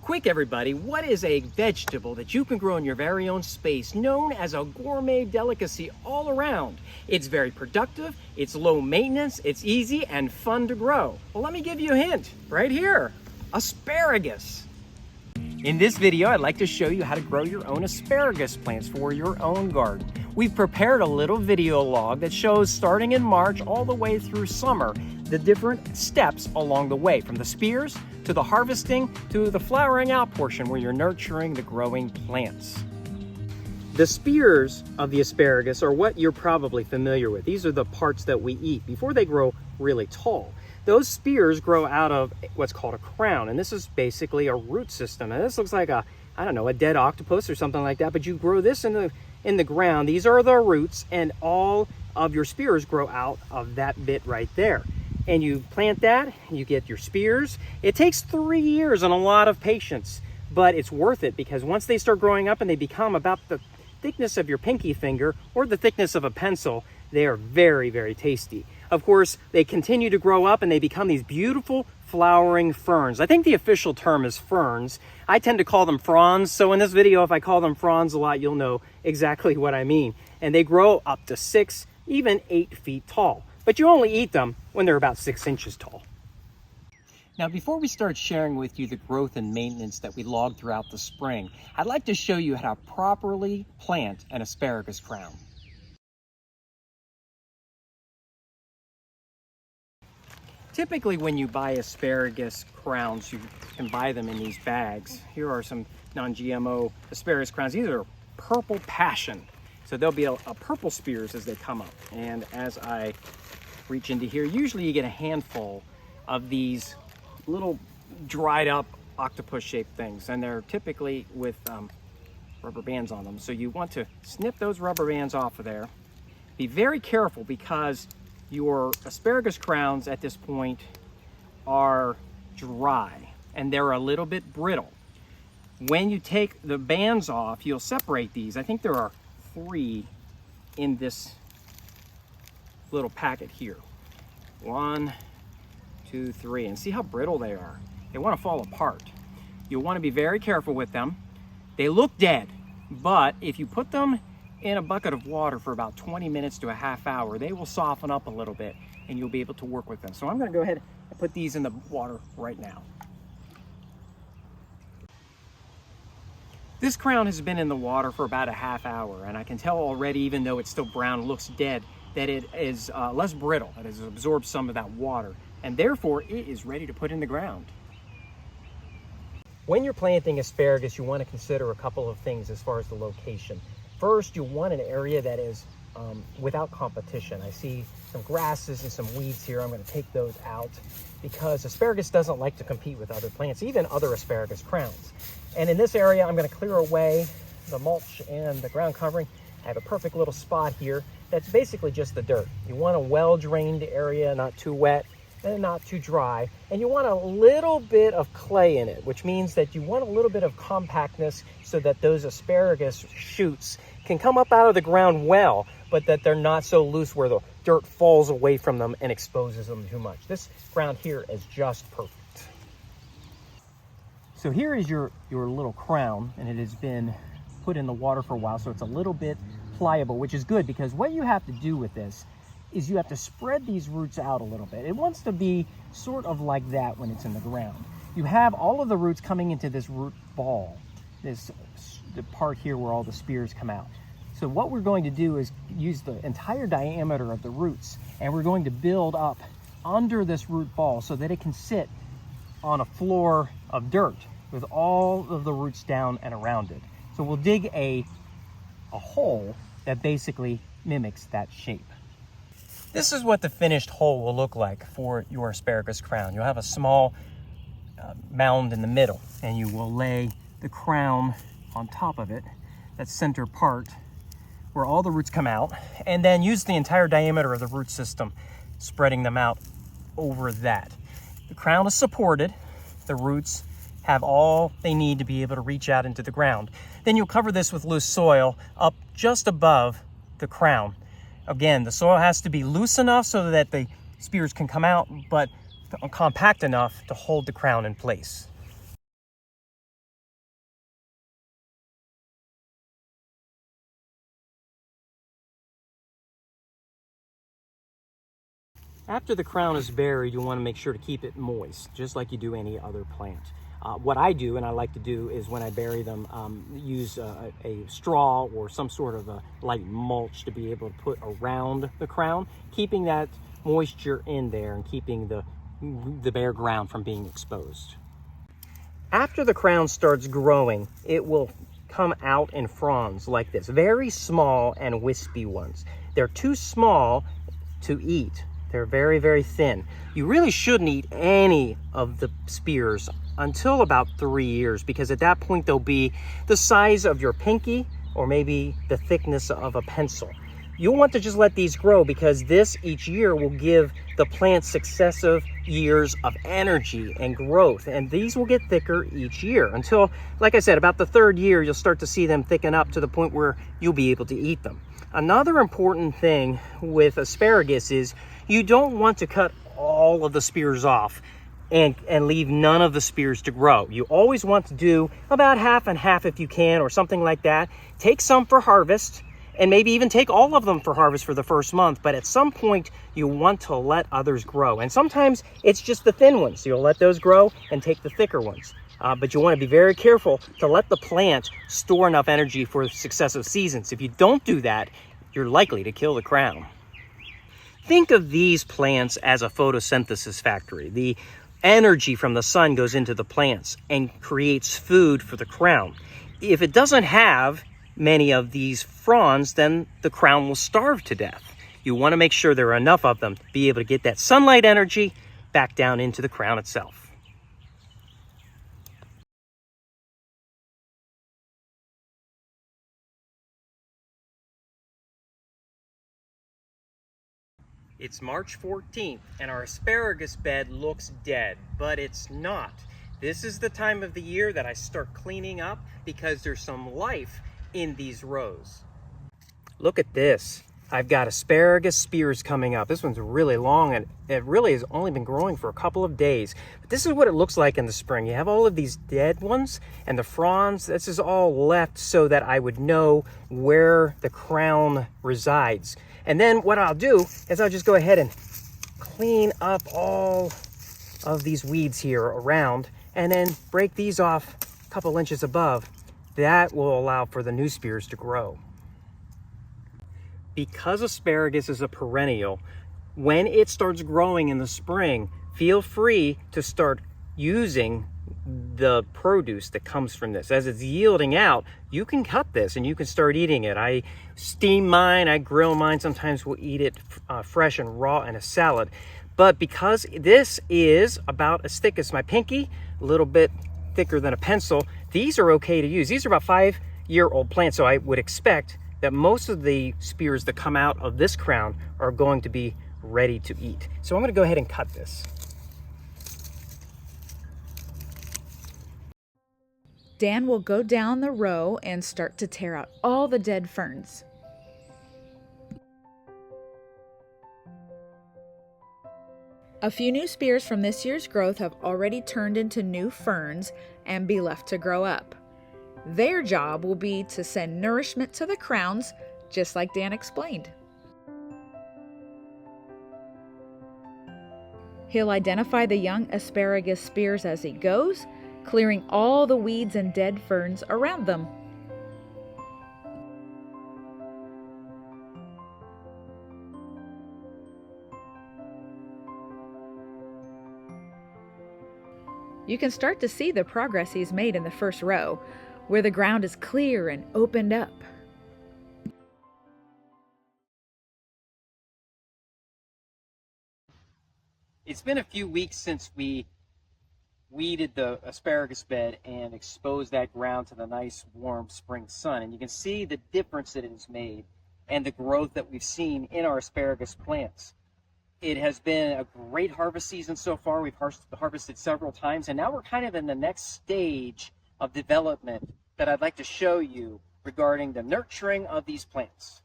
Quick everybody, what is a vegetable that you can grow in your very own space, known as a gourmet delicacy all around? It's very productive, it's low maintenance, it's easy and fun to grow. Well, let me give you a hint right here, asparagus. In this video, I'd like to show you how to grow your own asparagus plants for your own garden. We've prepared a little video log that shows starting in March all the way through summer, the different steps along the way, from the spears to the harvesting to the flowering out portion where you're nurturing the growing plants. The spears of the asparagus are what you're probably familiar with. These are the parts that we eat before they grow really tall. Those spears grow out of what's called a crown, and this is basically a root system. And this looks like a dead octopus or something like that, but you grow this in the ground. These are the roots, and all of your spears grow out of that bit right there. And you plant that, you get your spears. It takes 3 years and a lot of patience, but it's worth it because once they start growing up and they become about the thickness of your pinky finger or the thickness of a pencil, they are very, very tasty. Of course, they continue to grow up and they become these beautiful flowering ferns. I think the official term is ferns. I tend to call them fronds. So in this video, if I call them fronds a lot, you'll know exactly what I mean. And they grow up to 6, even 8 feet tall. But you only eat them when they're about 6 inches tall. Now, before we start sharing with you the growth and maintenance that we logged throughout the spring, I'd like to show you how to properly plant an asparagus crown. Typically, when you buy asparagus crowns, you can buy them in these bags. Here are some non-GMO asparagus crowns. These are purple passion. So there'll be a purple spears as they come up. And as I reach into here, usually you get a handful of these little dried up octopus shaped things. And they're typically with rubber bands on them. So you want to snip those rubber bands off of there. Be very careful because your asparagus crowns at this point are dry and they're a little bit brittle. When you take the bands off, you'll separate these. I think there are 3 in this little packet here. 1, 2, 3, and see how brittle they are. They want to fall apart. You'll want to be very careful with them. They look dead, but if you put them in a bucket of water for about 20 minutes to a half hour, they will soften up a little bit and you'll be able to work with them. So I'm going to go ahead and put these in the water right now. This crown has been in the water for about a half hour, and I can tell already, even though it's still brown, looks dead, that it is less brittle. It has absorbed some of that water, and therefore it is ready to put in the ground. When you're planting asparagus, you want to consider a couple of things as far as the location. First, you want an area that is without competition. I see some grasses and some weeds here. I'm going to take those out because asparagus doesn't like to compete with other plants, even other asparagus crowns. And in this area, I'm going to clear away the mulch and the ground covering. I have a perfect little spot here that's basically just the dirt. You want a well-drained area, not too wet and not too dry. And you want a little bit of clay in it, which means that you want a little bit of compactness so that those asparagus shoots can come up out of the ground well, but that they're not so loose where the dirt falls away from them and exposes them too much. This ground here is just perfect. So here is your little crown, and it has been put in the water for a while, so it's a little bit pliable, which is good because what you have to do with this is you have to spread these roots out a little bit. It wants to be sort of like that when it's in the ground. You have all of the roots coming into this root ball, the part here where all the spears come out. So what we're going to do is use the entire diameter of the roots, and we're going to build up under this root ball so that it can sit on a floor of dirt with all of the roots down and around it. So we'll dig a hole that basically mimics that shape. This is what the finished hole will look like for your asparagus crown. You'll have a small mound in the middle, and you will lay the crown on top of it, that center part where all the roots come out, and then use the entire diameter of the root system, spreading them out over that. The crown is supported. The roots have all they need to be able to reach out into the ground. Then you'll cover this with loose soil up just above the crown. Again, the soil has to be loose enough so that the spears can come out, but compact enough to hold the crown in place. After the crown is buried, you want to make sure to keep it moist, just like you do any other plant. What I do, and I like to do, is when I bury them, use a straw or some sort of a light mulch to be able to put around the crown, keeping that moisture in there and keeping the bare ground from being exposed. After the crown starts growing, it will come out in fronds like this, very small and wispy ones. They're too small to eat. They're very, very thin. You really shouldn't eat any of the spears until about 3 years, because at that point they'll be the size of your pinky or maybe the thickness of a pencil. You'll want to just let these grow, because this each year will give the plant successive years of energy and growth, and these will get thicker each year until, like I said, about the 3rd year you'll start to see them thicken up to the point where you'll be able to eat them. Another important thing with asparagus is you don't want to cut all of the spears off and leave none of the spears to grow. You always want to do about half and half if you can, or something like that. Take some for harvest, and maybe even take all of them for harvest for the first month, but at some point you want to let others grow. And sometimes it's just the thin ones, so you'll let those grow and take the thicker ones. But you want to be very careful to let the plant store enough energy for successive seasons. If you don't do that, you're likely to kill the crown. Think of these plants as a photosynthesis factory. The energy from the sun goes into the plants and creates food for the crown. If it doesn't have many of these fronds, then the crown will starve to death. You want to make sure there are enough of them to be able to get that sunlight energy back down into the crown itself. It's March 14th and our asparagus bed looks dead, but it's not. This is the time of the year that I start cleaning up because there's some life in these rows. Look at this. I've got asparagus spears coming up. This one's really long, and it really has only been growing for a couple of days. But this is what it looks like in the spring. You have all of these dead ones and the fronds. This is all left so that I would know where the crown resides. And then what I'll do is I'll just go ahead and clean up all of these weeds here around, and then break these off a couple inches above. That will allow for the new spears to grow. Because asparagus is a perennial, when it starts growing in the spring, feel free to start using the produce that comes from this. As it's yielding out, you can cut this and you can start eating it. I steam mine, I grill mine. Sometimes we'll eat it fresh and raw in a salad. But because this is about as thick as my pinky, a little bit thicker than a pencil, these are okay to use. These are about 5-year-old plants, so I would expect that most of the spears that come out of this crown are going to be ready to eat. So I'm going to go ahead and cut this. Dan will go down the row and start to tear out all the dead ferns. A few new spears from this year's growth have already turned into new ferns and be left to grow up. Their job will be to send nourishment to the crowns, just like Dan explained. He'll identify the young asparagus spears as he goes, clearing all the weeds and dead ferns around them. You can start to see the progress he's made in the first row, where the ground is clear and opened up. It's been a few weeks since we weeded the asparagus bed and exposed that ground to the nice warm spring sun, and you can see the difference that it has made and the growth that we've seen in our asparagus plants. It has been a great harvest season so far. We've harvested several times, and now we're kind of in the next stage of development that I'd like to show you regarding the nurturing of these plants.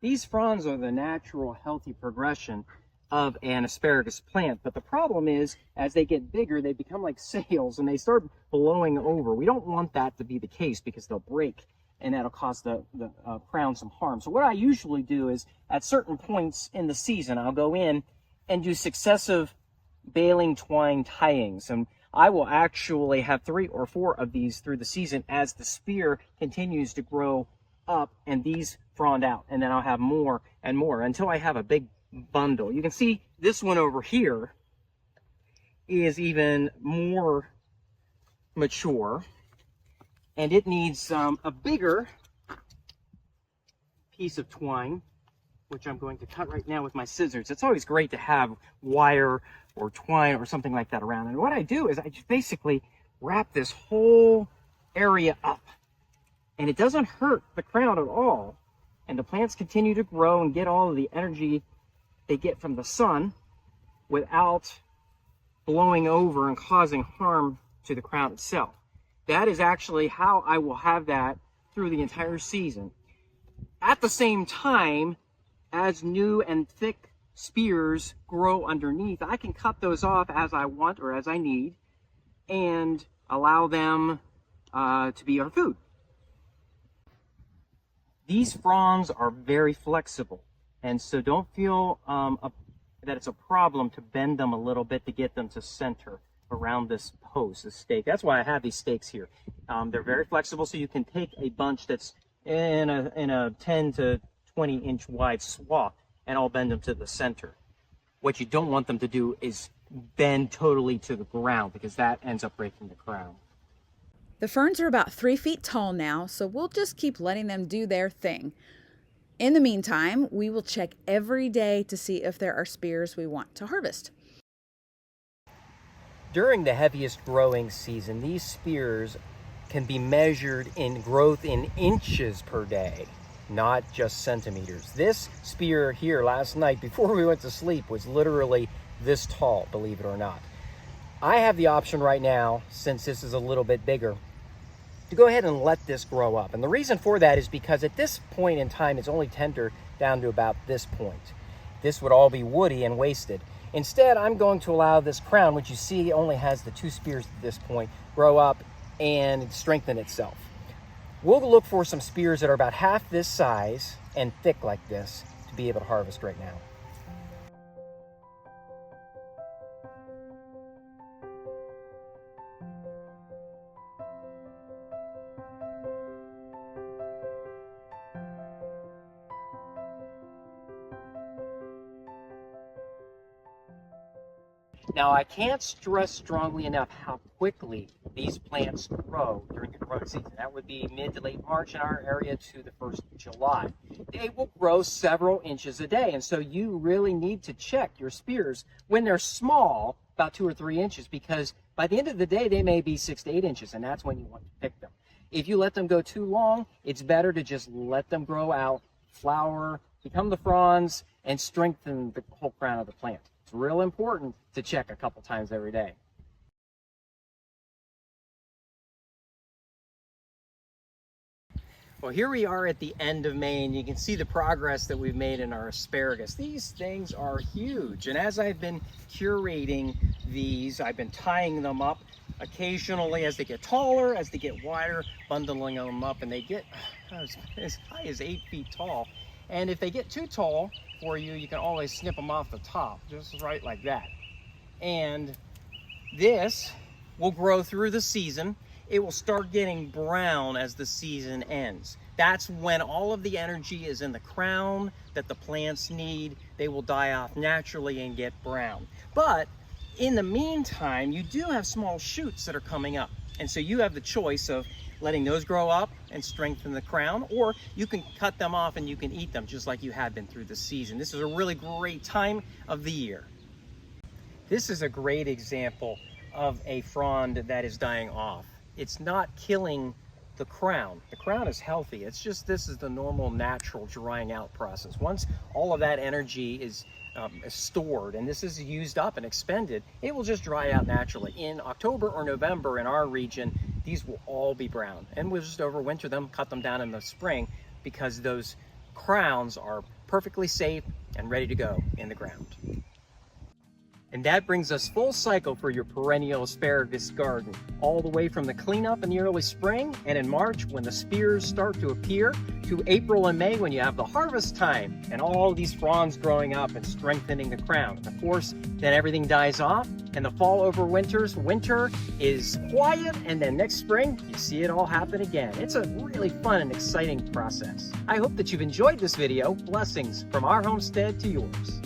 These fronds are the natural healthy progression of an asparagus plant, but the problem is as they get bigger they become like sails and they start blowing over. We don't want that to be the case because they'll break. and that'll cause the crown some harm. So what I usually do is at certain points in the season, I'll go in and do successive baling twine tyings. And I will actually have 3 or 4 of these through the season as the spear continues to grow up and these frond out. And then I'll have more and more until I have a big bundle. You can see this one over here is even more mature, and it needs a bigger piece of twine, which I'm going to cut right now with my scissors. It's always great to have wire or twine or something like that around. And what I do is I just basically wrap this whole area up, and it doesn't hurt the crown at all. And the plants continue to grow and get all of the energy they get from the sun without blowing over and causing harm to the crown itself. That is actually how I will have that through the entire season. At the same time, as new and thick spears grow underneath, I can cut those off as I want or as I need and allow them to be our food. These fronds are very flexible, and so don't feel that it's a problem to bend them a little bit to get them to center around this post, this stake. That's why I have these stakes here. They're very flexible, so you can take a bunch that's in a 10 to 20 inch wide swath and I'll bend them to the center. What you don't want them to do is bend totally to the ground, because that ends up breaking the crown. The ferns are about 3 feet tall now, so we'll just keep letting them do their thing. In the meantime, we will check every day to see if there are spears we want to harvest. During the heaviest growing season, these spears can be measured in growth in inches per day, not just centimeters. This spear here last night before we went to sleep was literally this tall, believe it or not. I have the option right now, since this is a little bit bigger, to go ahead and let this grow up. And the reason for that is because at this point in time, it's only tender down to about this point. This would all be woody and wasted. Instead, I'm going to allow this crown, which you see only has the 2 spears at this point, grow up and strengthen itself. We'll look for some spears that are about half this size and thick like this to be able to harvest right now. Now, I can't stress strongly enough how quickly these plants grow during the growing season. That would be mid to late March in our area to the 1st of July. They will grow several inches a day, and so you really need to check your spears when they're small, about 2 or 3 inches, because by the end of the day, they may be 6 to 8 inches, and that's when you want to pick them. If you let them go too long, it's better to just let them grow out, flower, become the fronds, and strengthen the whole crown of the plant. It's real important to check a couple times every day. Well, here we are at the end of May, and you can see the progress that we've made in our asparagus. These things are huge, and as I've been curating these, I've been tying them up occasionally as they get taller, as they get wider, bundling them up, and they get as high as 8 feet tall. And if they get too tall for you, you can always snip them off the top, just right like that. And this will grow through the season. It will start getting brown as the season ends. That's when all of the energy is in the crown that the plants need. They will die off naturally and get brown. But in the meantime, you do have small shoots that are coming up. And so you have the choice of letting those grow up and strengthen the crown, or you can cut them off and you can eat them just like you have been through the season. This is a really great time of the year. This is a great example of a frond that is dying off. It's not killing the crown. The crown is healthy. It's just this is the normal natural drying out process. Once all of that energy is stored and this is used up and expended, it will just dry out naturally. In October or November in our region, these will all be brown, and we'll just overwinter them, cut them down in the spring, because those crowns are perfectly safe and ready to go in the ground. And that brings us full cycle for your perennial asparagus garden, all the way from the cleanup in the early spring and in March when the spears start to appear, to April and May when you have the harvest time and all these fronds growing up and strengthening the crown. And of course, then everything dies off and the fall overwinters. Winter is quiet, and then next spring, you see it all happen again. It's a really fun and exciting process. I hope that you've enjoyed this video. Blessings from our homestead to yours.